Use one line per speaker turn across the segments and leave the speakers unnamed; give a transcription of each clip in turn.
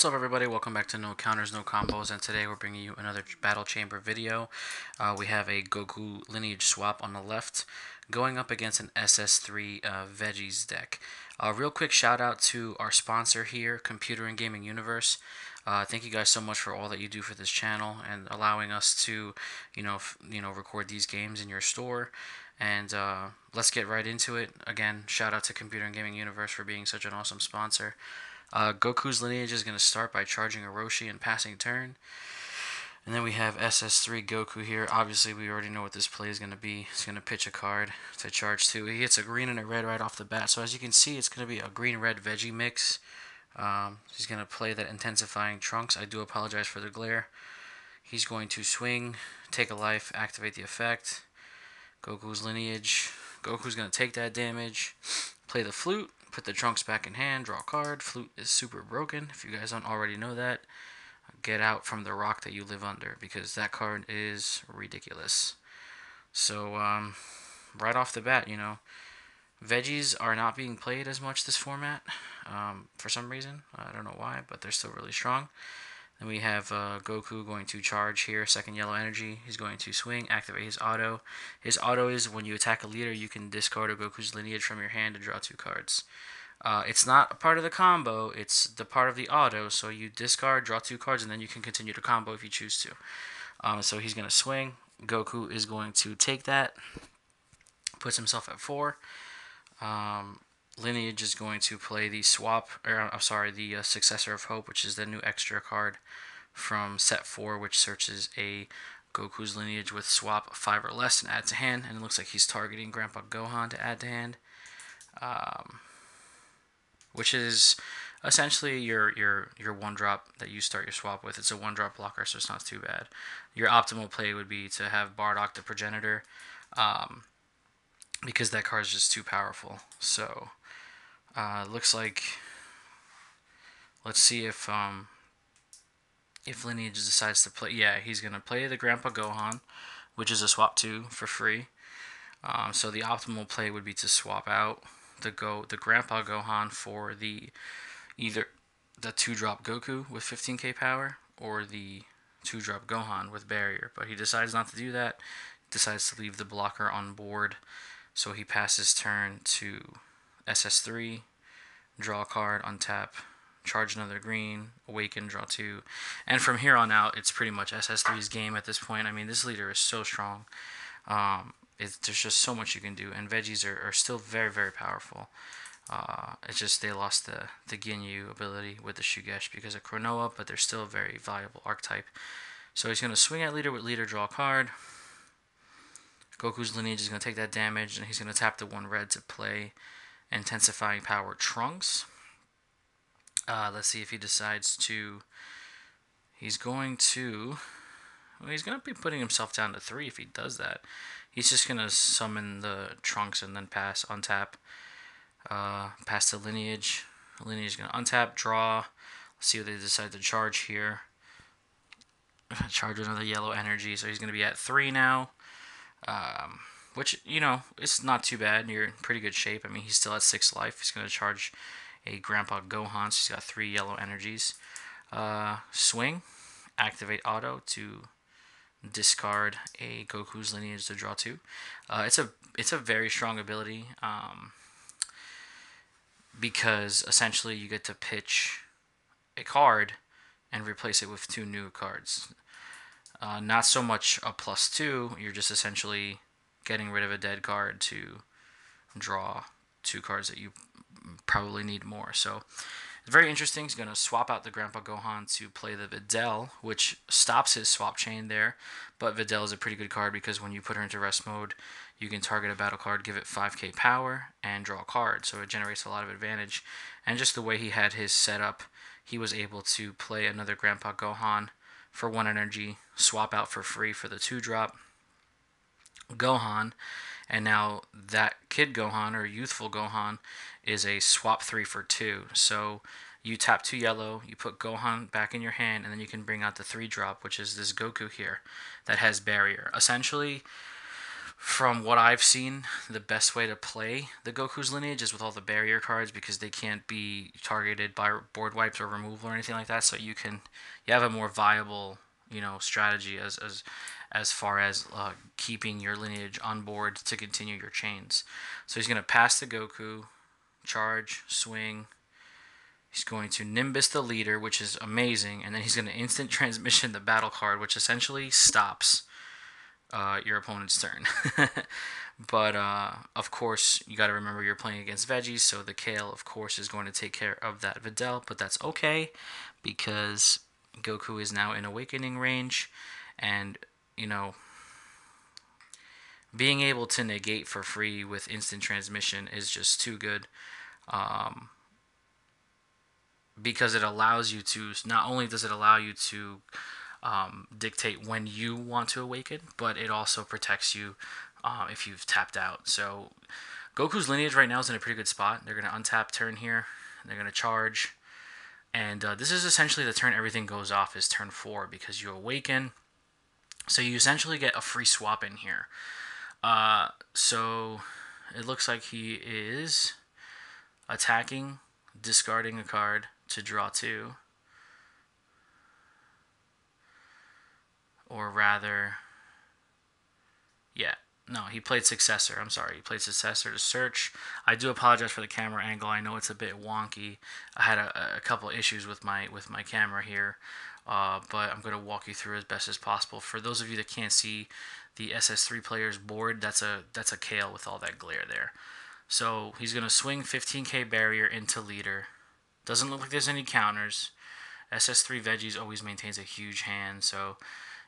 What's up, everybody? Welcome back to No Counters, No Combos, and today we're bringing you another Battle Chamber video. We have a Goku Lineage swap on the left going up against an SS3 Veggies deck. Real quick shout out to our sponsor here, Computer and Gaming Universe. Thank you guys so much for all that you do for this channel and allowing us to, record these games in your store. And let's get right into it. Again, shout out to Computer and Gaming Universe for being such an awesome sponsor. Goku's Lineage is going to start by charging a Roshi and passing turn. And then we have SS3 Goku here. Obviously, we already know what this play is going to be. He's going to pitch a card to charge 2. He hits a green and a red right off the bat. So as you can see, it's going to be a green-red veggie mix. He's going to play that intensifying Trunks. I do apologize for the glare. He's going to swing, take a life, activate the effect. Goku's Lineage. Goku's going to take that damage, play the flute, put the Trunks back in hand, draw a card. Flute is super broken. If you guys don't already know that, get out from the rock that you live under, because that card is ridiculous. So, right off the bat, Veggies are not being played as much this format, for some reason. I don't know why, but they're still really strong. Then we have Goku going to charge here, second yellow energy. He's going to swing, activate his auto. His auto is when you attack a leader, you can discard a Goku's Lineage from your hand to draw 2 cards. It's not a part of the combo, it's the part of the auto, so you discard, draw 2 cards, and then you can continue to combo if you choose to. So he's going to swing. Goku is going to take that, puts himself at 4. Lineage is going to play the the Successor of Hope, which is the new extra card from set 4, which searches a Goku's Lineage with swap 5 or less and add to hand. And it looks like he's targeting Grandpa Gohan to add to hand, which is essentially your 1-drop that you start your swap with. It's a 1-drop blocker, so it's not too bad. Your optimal play would be to have Bardock the Progenitor, because that card is just too powerful. So looks like, let's see if Lineage decides to play. Yeah, he's gonna play the Grandpa Gohan, which is a swap 2 for free. So the optimal play would be to swap out the Grandpa Gohan for either the 2-drop Goku with 15k power or the 2-drop Gohan with barrier. But he decides not to do that. Decides to leave the blocker on board. So he passes turn to SS3, draw a card, untap, charge another green, awaken, draw 2. And from here on out, it's pretty much SS3's game at this point. I mean, this leader is so strong. There's just so much you can do, and Veggies are still very, very powerful. It's just they lost the Ginyu ability with the Shugesh because of Chronoa, but they're still a very valuable archetype. So he's going to swing at leader with leader, draw a card. Goku's Lineage is going to take that damage, and he's going to tap the 1 red to play Intensifying Power Trunks. Let's see if he decides to. He's going to be putting himself down to 3 if he does that. He's just going to summon the Trunks and then untap. Pass to Lineage. Lineage is going to untap, draw. Let's see what they decide to charge here. Charge another yellow energy, so he's going to be at 3 now. Which, it's not too bad. You're in pretty good shape. I mean, he's still at 6 life. He's going to charge a Grandpa Gohan, so he's got 3 yellow energies. Swing, activate auto to discard a Goku's Lineage to draw 2. It's a very strong ability, because essentially you get to pitch a card and replace it with 2 new cards. Not so much a +2, you're just essentially getting rid of a dead card to draw 2 cards that you probably need more. So it's very interesting. He's going to swap out the Grandpa Gohan to play the Videl, which stops his swap chain there. But Videl is a pretty good card because when you put her into rest mode, you can target a battle card, give it 5k power, and draw a card. So it generates a lot of advantage. And just the way he had his setup, he was able to play another Grandpa Gohan for 1 energy, swap out for free for the 2-drop Gohan, and now that Kid Gohan or Youthful Gohan is a swap 3 for 2. So you tap 2 yellow, you put Gohan back in your hand, and then you can bring out the 3-drop, which is this Goku here that has barrier. Essentially, From what I've seen, the best way to play the Goku's Lineage is with all the barrier cards because they can't be targeted by board wipes or removal or anything like that. So you have a more viable strategy as far as keeping your lineage on board to continue your chains. So he's gonna pass the Goku, charge, swing. He's going to Nimbus the leader, which is amazing, and then he's going to instant transmission the battle card, which essentially stops your opponent's turn. But of course, you got to remember you're playing against Veggies, so the Kale, of course, is going to take care of that Videl, but that's okay because Goku is now in Awakening range, and being able to negate for free with instant transmission is just too good. Because it allows you to, not only does it allow you to dictate when you want to awaken, but it also protects you if you've tapped out. So Goku's Lineage right now is in a pretty good spot. They're going to untap turn here. They're going to charge. And this is essentially the turn everything goes off is turn 4 because you awaken. So you essentially get a free swap in here. So it looks like he is attacking, discarding a card to draw 2. Or rather, yeah, no, he played Successor. I'm sorry, he played Successor to search. I do apologize for the camera angle. I know it's a bit wonky. I had a couple issues with my camera here, but I'm going to walk you through as best as possible. For those of you that can't see the SS3 player's board, that's a Kale with all that glare there. So he's going to swing 15k barrier into leader. Doesn't look like there's any counters. SS3 Veggies always maintains a huge hand, so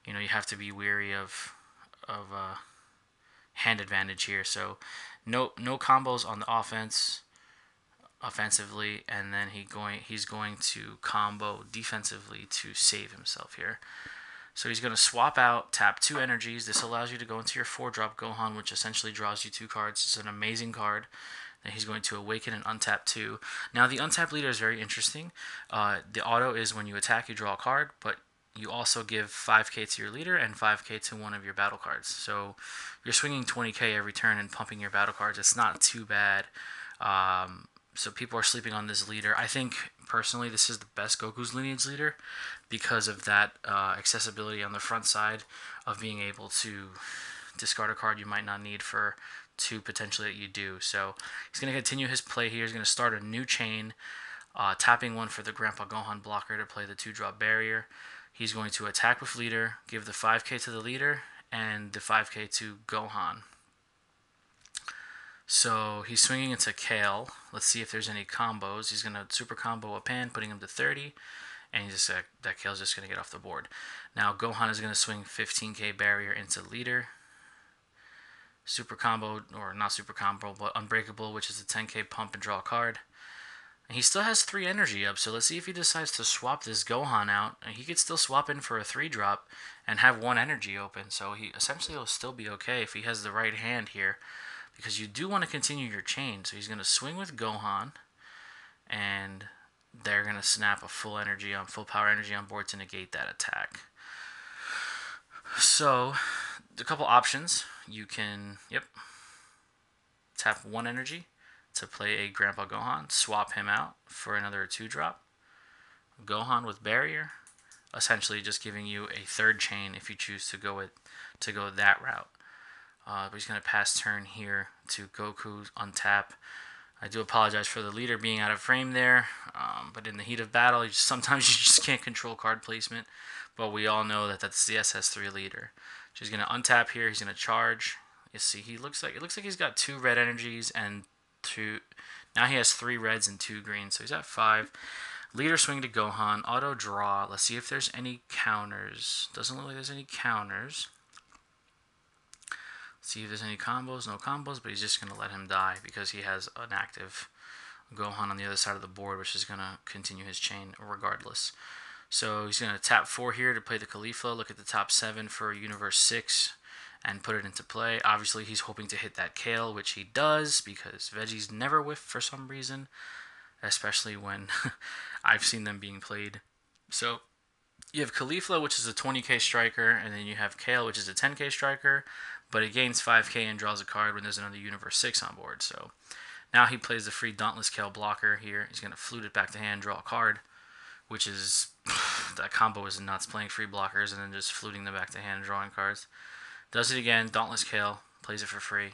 you have to be wary of hand advantage here. So no combos on the offensively, and then he's going to combo defensively to save himself here. So he's going to swap out, tap 2 energies. This allows you to go into your 4-drop Gohan, which essentially draws you 2 cards. It's an amazing card. Then he's going to awaken and untap 2. Now the untap leader is very interesting. The auto is when you attack, you draw a card, but you also give 5k to your leader and 5k to one of your battle cards. So you're swinging 20k every turn and pumping your battle cards. It's not too bad. So people are sleeping on this leader. I think, personally, this is the best Goku's Lineage leader because of that accessibility on the front side of being able to discard a card you might not need for 2 potentially that you do. So he's going to continue his play here. He's going to start a new chain, tapping 1 for the Grandpa Gohan blocker to play the 2-drop barrier. He's going to attack with leader, give the 5k to the leader, and the 5k to Gohan. So he's swinging into Kale. Let's see if there's any combos. He's going to super combo a Pan, putting him to 30, and that Kale's just going to get off the board. Now Gohan is going to swing 15k barrier into leader. Super combo, or not super combo, but unbreakable, which is a 10k pump and draw a card. And he still has 3 energy up, so let's see if he decides to swap this Gohan out. And he could still swap in for a 3-drop and have 1 energy open, so he essentially will still be okay if he has the right hand here, because you do want to continue your chain. So he's going to swing with Gohan, and they're going to snap a full power energy on board to negate that attack. So a couple options. You can tap 1 energy to play a Grandpa Gohan, swap him out for another 2-drop. Gohan with barrier, essentially just giving you a 3rd chain if you choose to go that route. But he's going to pass turn here to Goku, untap. I do apologize for the leader being out of frame there, but in the heat of battle, sometimes you just can't control card placement. But we all know that that's the SS3 leader. So he's going to untap here. He's going to charge. You see, it looks like he's got 2 red energies and 2. Now he has 3 reds and 2 greens, so he's at 5. Leader swing to Gohan. Auto draw. Let's see if there's any counters. Doesn't look like there's any counters. See if there's any combos. No combos, but he's just going to let him die because he has an active Gohan on the other side of the board, which is going to continue his chain regardless. So he's going to tap 4 here to play the Caulifla. Look at the top 7 for Universe 6 and put it into play. Obviously, he's hoping to hit that Kale, which he does because Veggies never whiff for some reason, especially when I've seen them being played. So you have Caulifla, which is a 20k striker, and then you have Kale, which is a 10k striker. but it gains 5k and draws a card when there's another Universe 6 on board. So now he plays the free Dauntless Kale blocker here. He's going to flute it back to hand, draw a card, which is, that combo is nuts, playing free blockers and then just fluting them back to hand and drawing cards. Does it again, Dauntless Kale, plays it for free.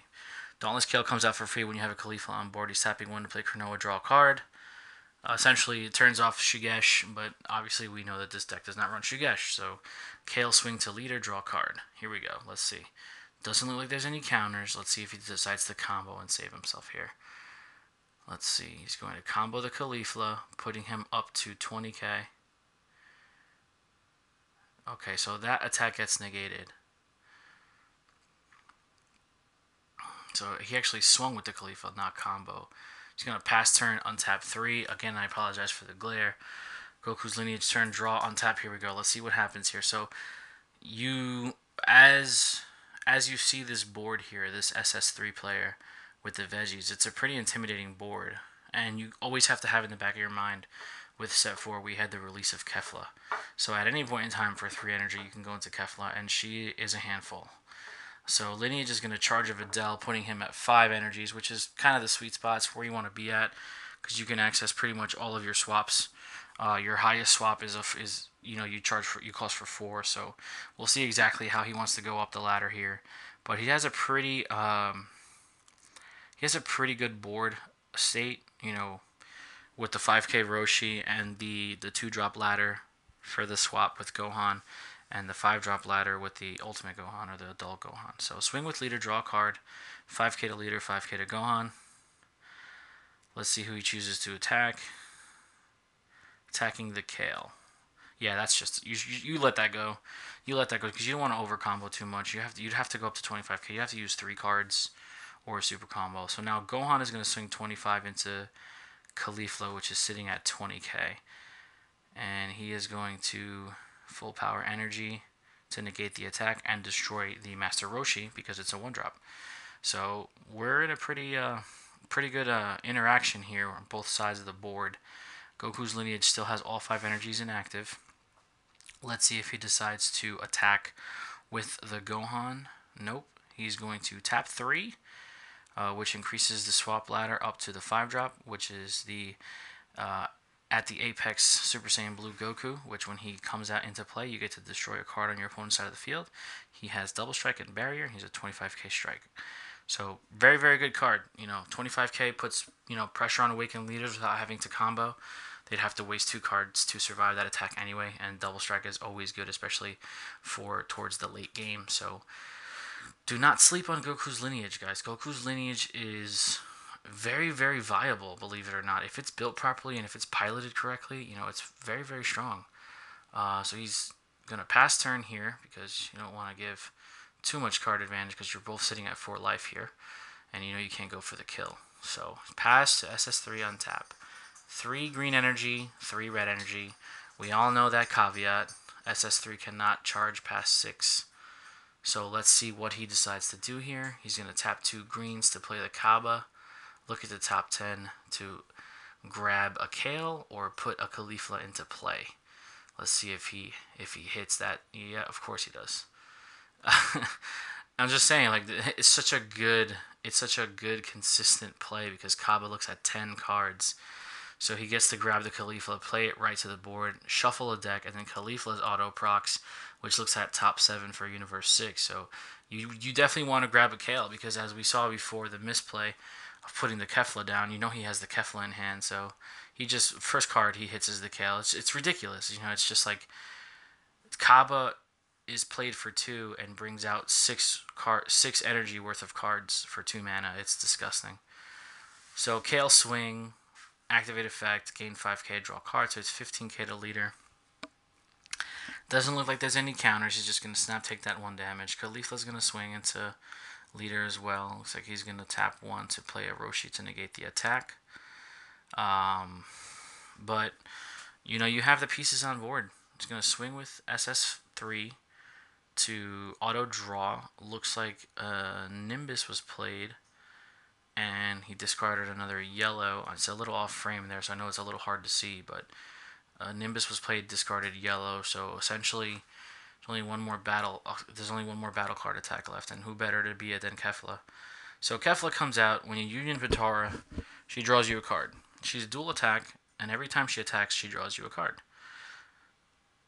Dauntless Kale comes out for free when you have a Khalifa on board. He's tapping 1 to play Cronoa, draw a card. Essentially, it turns off Shigesh, but obviously we know that this deck does not run Shigesh, so Kale swing to leader, draw a card. Here we go, let's see. Doesn't look like there's any counters. Let's see if he decides to combo and save himself here. Let's see, he's going to combo the Khalifa, putting him up to 20k. Okay, so that attack gets negated. So he actually swung with the Khalifa, not combo. He's going to pass turn, untap 3. Again, I apologize for the glare. Goku's Lineage turn, draw, untap. Here we go. Let's see what happens here. So you, as you see this board here, this SS3 player with the Veggies, it's a pretty intimidating board. And you always have to have in the back of your mind, with set 4, we had the release of Kefla. So at any point in time for 3 energy, you can go into Kefla, and she is a handful. So Lineage is going to charge a Videl, putting him at 5 energies, which is kind of the sweet spots where you want to be at, because you can access pretty much all of your swaps. Your highest swap is you cost for 4. So we'll see exactly how he wants to go up the ladder here. But he has a pretty good board state, with the 5k Roshi and the 2-drop ladder for the swap with Gohan, and the 5-drop ladder with the Ultimate Gohan or the Adult Gohan. So swing with leader, draw a card, 5k to leader, 5k to Gohan. Let's see who he chooses to attack. Attacking the Kale. Yeah, that's just, you let that go. You let that go because you don't want to over combo too much. You'd have to go up to 25k. You have to use 3 cards or a super combo. So now Gohan is going to swing 25 into Khalifa, which is sitting at 20k. And he is going to full power energy to negate the attack and destroy the Master Roshi because it's a 1-drop. So we're in a pretty good interaction here on both sides of the board. Goku's Lineage still has all 5 energies inactive. Let's see if he decides to attack with the Gohan. Nope. He's going to tap 3, which increases the swap ladder up to the 5-drop, which is the at the Apex Super Saiyan Blue Goku, which when he comes out into play, you get to destroy a card on your opponent's side of the field. He has double strike and barrier. He's a 25k strike. So very, very good card. 25k puts, pressure on awakened leaders without having to combo. They'd have to waste 2 cards to survive that attack anyway, and double strike is always good, especially towards the late game. So do not sleep on Goku's Lineage, guys. Goku's Lineage is very, very viable, believe it or not. If it's built properly and if it's piloted correctly, it's very, very strong. So he's going to pass turn here because you don't want to give too much card advantage because you're both sitting at 4 life here. And you can't go for the kill. So pass to SS3 on tap. 3 green energy, 3 red energy. We all know that caveat. SS3 cannot charge past 6. So let's see what he decides to do here. He's going to tap 2 greens to play the Kaba. Look at the top 10 to grab a Kale or put a Khalifa into play. Let's see if he hits that. Yeah, of course he does. I'm just saying, it's such a good consistent play because Kaba looks at 10 cards. So he gets to grab the Khalifa, play it right to the board, shuffle a deck, and then Khalifa's auto procs, which looks at top 7 for Universe 6. So you definitely want to grab a Kale because as we saw before, the misplay of putting the Kefla down, he has the Kefla in hand, so he just, first card he hits is the Kale. It's ridiculous, it's just like Kaba is played for 2 and brings out 6 energy worth of cards for 2 mana. It's disgusting. So Kale swing, activate effect, gain 5k, draw card, so it's 15k to leader. Doesn't look like there's any counters. He's just going to snap take that 1 damage. Khalifa's going to swing into leader as well. Looks like he's going to tap 1 to play a Roshi to negate the attack. But, you have the pieces on board. He's going to swing with SS3 to auto draw. Looks like Nimbus was played, and he discarded another yellow. It's a little off frame there, so I know it's a little hard to see, but Nimbus was played, discarded yellow, so essentially There's only one more battle. There's only one more battle card attack left, and who better to be it than Kefla? So Kefla comes out when you Union Vitara. She draws you a card. She's dual attack, and every time she attacks, she draws you a card.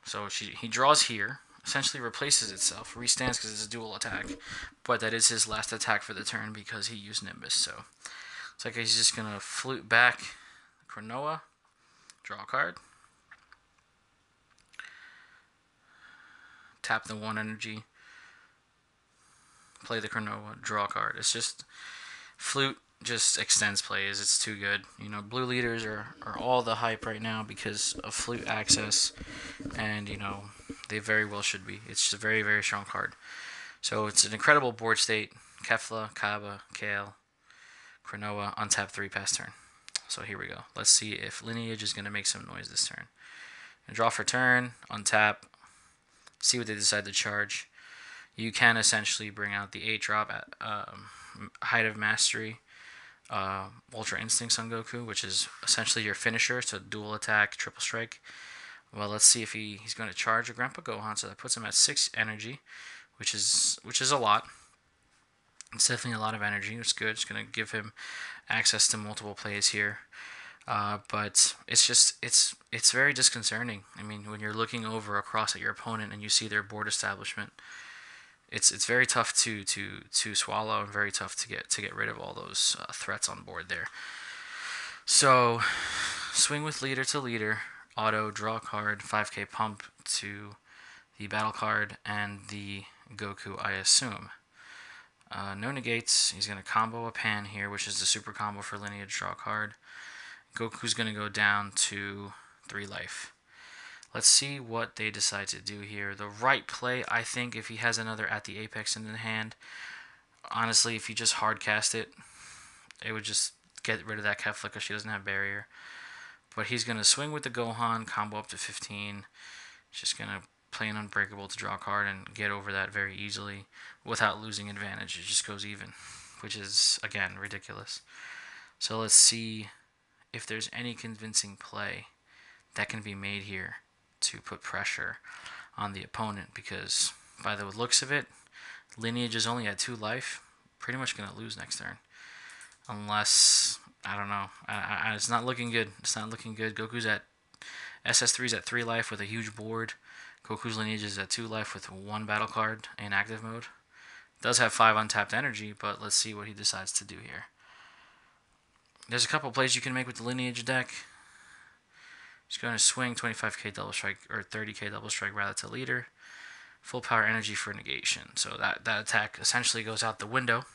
So he draws here, essentially replaces itself, restands because it's a dual attack, but that is his last attack for the turn because he used Nimbus. So it's like he's just gonna flute back Cronoa, draw a card, tap the 1 energy, play the Cronoa, draw a card. It's just flute just extends plays. It's too good. You know, blue leaders are all the hype right now because of flute access, and you know they very well should be. It's just a very, very strong card. So it's an incredible board state. Kefla, Kaba, Kale, Cronoa, untap 3 pass turn. So here we go. Let's see if Lineage is going to make some noise this turn. And draw for turn, untap, see what they decide to charge. You can essentially bring out the 8-drop at Height of Mastery, Ultra Instincts on Goku, which is essentially your finisher, so dual attack, triple strike. Well, let's see if he's going to charge a Grandpa Gohan, so that puts him at 6 energy, which is a lot. It's definitely a lot of energy. It's good. It's going to give him access to multiple plays here. But it's very disconcerting. I mean, when you're looking over across at your opponent and you see their board establishment, it's very tough to swallow and very tough to get rid of all those threats on board there. So, swing with leader to leader, auto, draw a card, 5k pump to the battle card and the Goku, I assume. No negates. He's going to combo a Pan here, which is the super combo for Lineage, draw a card. Goku's going to go down to 3 life. Let's see what they decide to do here. The right play, I think, if he has another at the apex in the hand, honestly, if you just hard cast it, it would just get rid of that Kefla because she doesn't have barrier. But he's going to swing with the Gohan, combo up to 15. He's just going to play an Unbreakable to draw a card and get over that very easily without losing advantage. It just goes even, which is, again, ridiculous. So let's see if there's any convincing play that can be made here to put pressure on the opponent, because by the looks of it, Lineage is only at 2 life, pretty much going to lose next turn. Unless, I don't know, it's not looking good. It's not looking good. Goku's at, SS3's at 3 life with a huge board. Goku's Lineage is at 2 life with 1 battle card in active mode. Does have 5 untapped energy, but let's see what he decides to do here. There's a couple plays you can make with the Lineage deck. He's going to swing 25k double strike, or 30k double strike rather, to leader. Full power energy for negation. So that attack essentially goes out the window,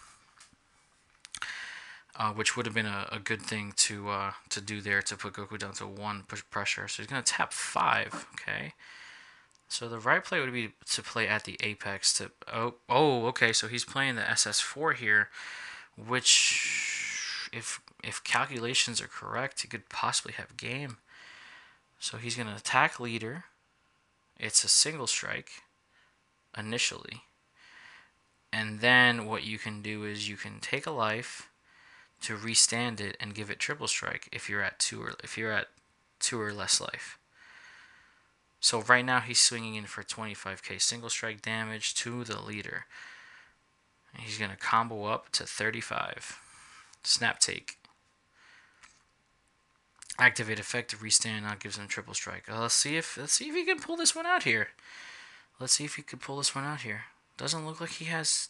which would have been a good thing to do there to put Goku down to 1 push pressure. So he's going to tap 5. Okay. So the right play would be to play at the apex to okay. So he's playing the SS4 here, which if calculations are correct, he could possibly have game. So he's going to attack leader. It's a single strike initially. And then what you can do is you can take a life to restand it and give it triple strike if you're at 2 or less life. So right now he's swinging in for 25k single strike damage to the leader. And he's going to combo up to 35. Snap take. Activate effect to restand, that gives him triple strike. Let's see if he can pull this one out here. Doesn't look like he has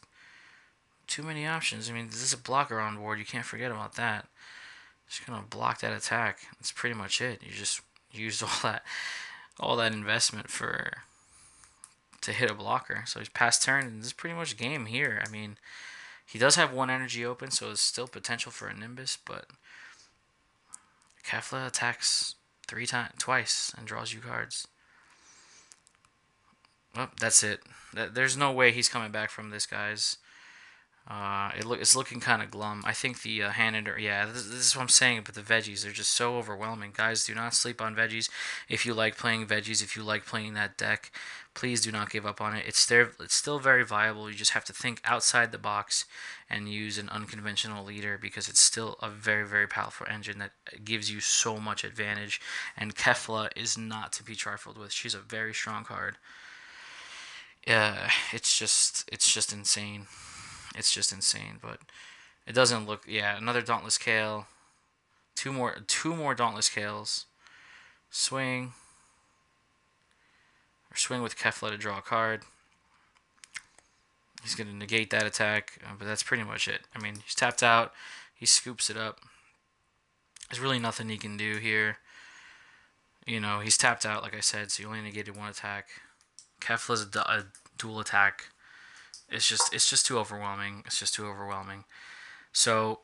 too many options. I mean, there's a blocker on board. You can't forget about that. Just gonna block that attack. That's pretty much it. You just used all that investment to hit a blocker. So he's past turn, and this is pretty much game here. I mean, he does have 1 energy open, so there's still potential for a Nimbus, but Kefla attacks twice and draws you cards. Well, that's it. There's no way he's coming back from this, guys. It's looking kind of glum. I think the this is what I'm saying. But the Veggies, they're just so overwhelming. Guys, do not sleep on Veggies. If you like playing Veggies, if you like playing that deck, please do not give up on it. It's still very viable. You just have to think outside the box and use an unconventional leader, because it's still a very, very powerful engine that gives you so much advantage. And Kefla is not to be trifled with. She's a very strong card. it's just insane. It's just insane, but it doesn't look. Yeah, another Dauntless Kale. Two more Dauntless Kales. Swing. Or swing with Kefla to draw a card. He's going to negate that attack, but that's pretty much it. I mean, he's tapped out. He scoops it up. There's really nothing he can do here. You know, he's tapped out, like I said, so you only negated one attack. Kefla's a dual attack. It's just too overwhelming. It's just too overwhelming. So,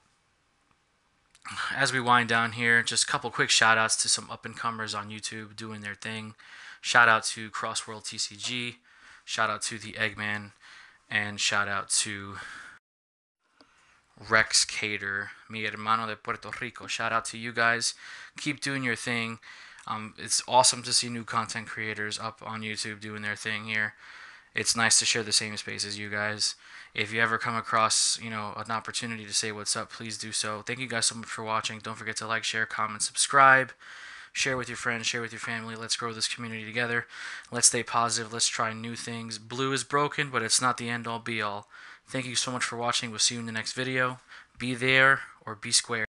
as we wind down here, just a couple quick shout outs to some up and comers on YouTube doing their thing. Shout out to World TCG. Shout out to the Egman. And shout out to Rexkater, mi hermano de Puerto Rico. Shout out to you guys. Keep doing your thing. It's awesome to see new content creators up on YouTube doing their thing here. It's nice to share the same space as you guys. If you ever come across, an opportunity to say what's up, please do so. Thank you guys so much for watching. Don't forget to like, share, comment, subscribe. Share with your friends, share with your family. Let's grow this community together. Let's stay positive. Let's try new things. Blue is broken, but it's not the end all be all. Thank you so much for watching. We'll see you in the next video. Be there or be square.